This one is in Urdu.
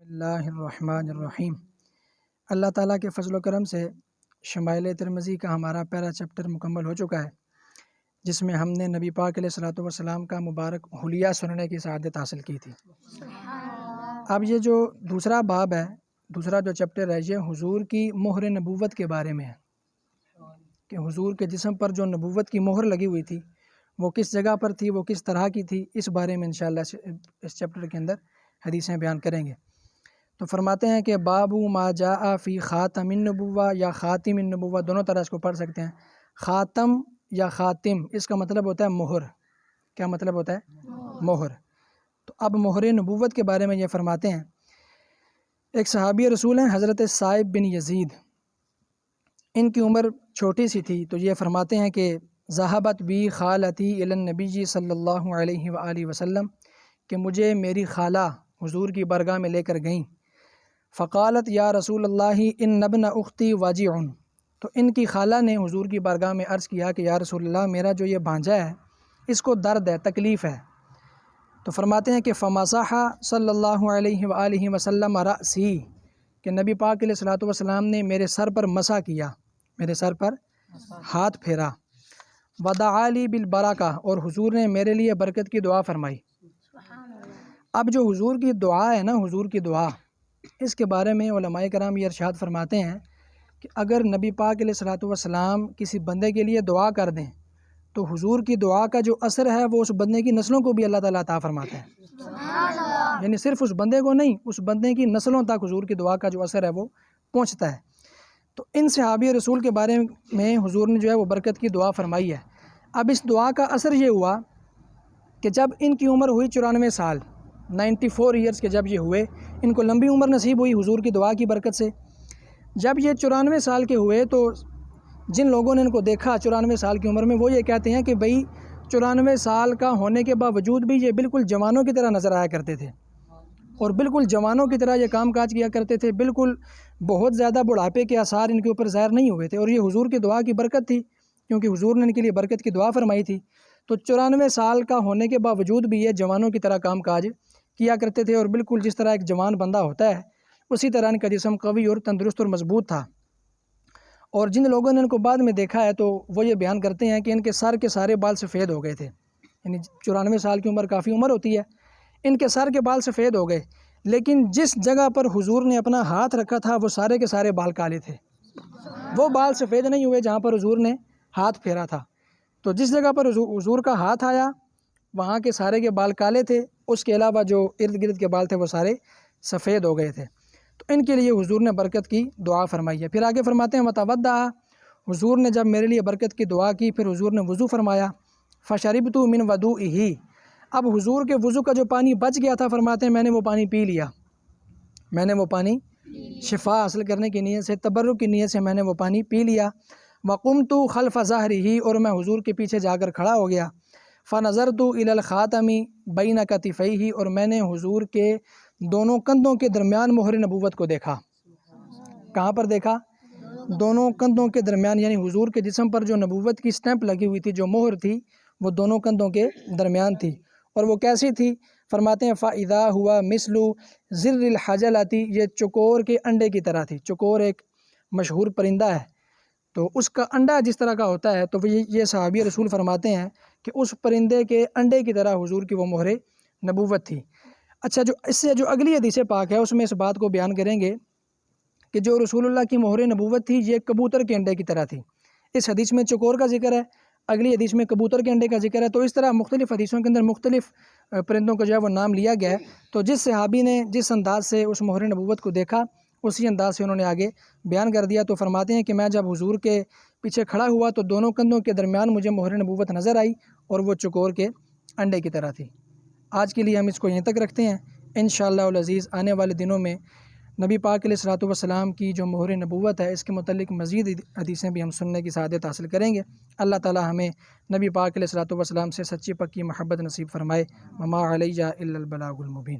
اللہ الرحمن الرحیم۔ اللہ تعالیٰ کے فضل و کرم سے شمائل ترمذی کا ہمارا پہلا چیپٹر مکمل ہو چکا ہے، جس میں ہم نے نبی پاک علیہ الصلوۃ والسلام کا مبارک حلیہ سننے کی سعادت حاصل کی تھی۔ اب یہ جو دوسرا باب ہے، دوسرا جو چیپٹر ہے، یہ حضور کی مہر نبوت کے بارے میں ہے کہ حضور کے جسم پر جو نبوت کی مہر لگی ہوئی تھی وہ کس جگہ پر تھی، وہ کس طرح کی تھی، اس بارے میں انشاءاللہ اس چیپٹر کے اندر حدیثیں بیان کریں گے۔ تو فرماتے ہیں کہ باب ما جاء فی خاتم النبوہ یا خاتم النبوہ، دونوں طرح اس کو پڑھ سکتے ہیں۔ خاتم یا خاتم، اس کا مطلب ہوتا ہے مہر۔ کیا مطلب ہوتا ہے؟ مہر۔ تو اب مہر نبوت کے بارے میں یہ فرماتے ہیں، ایک صحابی رسول ہیں حضرت صائب بن یزید، ان کی عمر چھوٹی سی تھی، تو یہ فرماتے ہیں کہ ذہبت بی خالتی الی النبی صلی اللہ علیہ وآلہ وسلم، کہ مجھے میری خالہ حضور کی بارگاہ میں لے کر گئیں۔ فقالت یا رسول اللہ ان ابن اختی واجع، تو ان کی خالہ نے حضور کی بارگاہ میں عرض کیا کہ یا رسول اللہ، میرا جو یہ بھانجا ہے اس کو درد ہے، تکلیف ہے۔ تو فرماتے ہیں کہ فمسح صلی اللہ علیہ وآلہ وسلم رأسی، کہ نبی پاک علیہ الصلوۃ والسلام نے میرے سر پر مسح کیا، میرے سر پر ہاتھ پھیرا۔ ودعا لی بالبرکہ، اور حضور نے میرے لیے برکت کی دعا فرمائی۔ اب جو حضور کی دعا ہے نا، حضور کی دعا، اس کے بارے میں علماء کرام یہ ارشاد فرماتے ہیں کہ اگر نبی پاک علیہ الصلوۃ والسلام کسی بندے کے لیے دعا کر دیں تو حضور کی دعا کا جو اثر ہے وہ اس بندے کی نسلوں کو بھی اللہ تعالیٰ عطا فرماتا ہے، یعنی صرف اس بندے کو نہیں، اس بندے کی نسلوں تک حضور کی دعا کا جو اثر ہے وہ پہنچتا ہے۔ تو ان صحابی رسول کے بارے میں حضور نے جو ہے وہ برکت کی دعا فرمائی ہے۔ اب اس دعا کا اثر یہ ہوا کہ جب ان کی عمر ہوئی 94 سال، 94 ایئرس کے جب یہ ہوئے، ان کو لمبی عمر نصیب ہوئی حضور کی دعا کی برکت سے۔ جب یہ 94 سال کے ہوئے تو جن لوگوں نے ان کو دیکھا 94 سال کی عمر میں، وہ یہ کہتے ہیں کہ بھئی 94 سال کا ہونے کے باوجود بھی یہ بالکل جوانوں کی طرح نظر آیا کرتے تھے، اور بالکل جوانوں کی طرح یہ کام کاج کیا کرتے تھے، بالکل بہت زیادہ بڑھاپے کے آثار ان کے اوپر ظاہر نہیں ہوئے تھے، اور یہ حضور کی دعا کی برکت تھی، کیونکہ حضور نے ان کے لیے برکت کی دعا فرمائی تھی۔ تو 94 سال کا ہونے کے باوجود بھی یہ جوانوں کی طرح کام کاج کیا کرتے تھے، اور بالکل جس طرح ایک جوان بندہ ہوتا ہے اسی طرح ان کا جسم قوی اور تندرست اور مضبوط تھا۔ اور جن لوگوں نے ان کو بعد میں دیکھا ہے تو وہ یہ بیان کرتے ہیں کہ ان کے سر کے سارے بال سفید ہو گئے تھے، یعنی 94 سال کی عمر کافی عمر ہوتی ہے، ان کے سر کے بال سفید ہو گئے، لیکن جس جگہ پر حضور نے اپنا ہاتھ رکھا تھا وہ سارے کے سارے بال کالے تھے، وہ بال سفید نہیں ہوئے جہاں پر حضور نے ہاتھ پھیرا تھا۔ تو جس جگہ پر حضور کا ہاتھ آیا وہاں کے سارے کے بال کالے تھے، اس کے علاوہ جو ارد گرد کے بال تھے وہ سارے سفید ہو گئے تھے۔ تو ان کے لیے حضور نے برکت کی دعا فرمائی ہے۔ پھر آگے فرماتے ہیں وتودع، حضور نے جب میرے لیے برکت کی دعا کی پھر حضور نے وضو فرمایا۔ فشربت من وضوئہ، اب حضور کے وضو کا جو پانی بچ گیا تھا، فرماتے ہیں میں نے وہ پانی پی لیا، میں نے وہ پانی شفا حاصل کرنے کی نیت سے، تبرک کی نیت سے میں نے وہ پانی پی لیا۔ وقمت خلف ظہرہ، اور میں حضور کے پیچھے جا کر کھڑا ہو گیا۔ فنظرت الی الخاتم بین کتفیہ، اور میں نے حضور کے دونوں کندھوں کے درمیان مہر نبوت کو دیکھا۔ کہاں پر دیکھا؟ دونوں کندھوں کے درمیان، یعنی حضور کے جسم پر جو نبوت کی سٹیمپ لگی ہوئی تھی، جو مہر تھی، وہ دونوں کندھوں کے درمیان تھی۔ اور وہ کیسی تھی؟ فرماتے ہیں فَإِذَا هُوَ مِثْلُ زِرِّ الْحَجَلَةِ، یہ چکور کے انڈے کی طرح تھی۔ چکور ایک مشہور پرندہ ہے، تو اس کا انڈا جس طرح کا ہوتا ہے، تو یہ صحابی رسول فرماتے ہیں کہ اس پرندے کے انڈے کی طرح حضور کی وہ مہر نبوت تھی۔ اچھا، جو اس سے جو اگلی حدیث پاک ہے اس میں اس بات کو بیان کریں گے کہ جو رسول اللہ کی مہر نبوت تھی یہ کبوتر کے انڈے کی طرح تھی۔ اس حدیث میں چکور کا ذکر ہے، اگلی حدیث میں کبوتر کے انڈے کا ذکر ہے، تو اس طرح مختلف حدیثوں کے اندر مختلف پرندوں کو جو ہے وہ نام لیا گیا ہے۔ تو جس صحابی نے جس انداز سے اس مہر نبوت کو دیکھا اسی انداز سے انہوں نے آگے بیان کر دیا۔ تو فرماتے ہیں کہ میں جب حضور کے پیچھے کھڑا ہوا تو دونوں کندھوں کے درمیان مجھے مہر نبوت نظر آئی، اور وہ چکور کے انڈے کی طرح تھی۔ آج کے لیے ہم اس کو یہیں تک رکھتے ہیں۔ انشاءاللہ العزیز آنے والے دنوں میں نبی پاک علیہ الصلوۃ والسلام کی جو مہر نبوت ہے اس کے متعلق مزید حدیثیں بھی ہم سننے کی سعادت حاصل کریں گے۔ اللہ تعالی ہمیں نبی پاک علیہ الصلوۃ والسلام سے سچی پکی محبت نصیب فرمائے۔ وما علیہ الا البلاغ المبین۔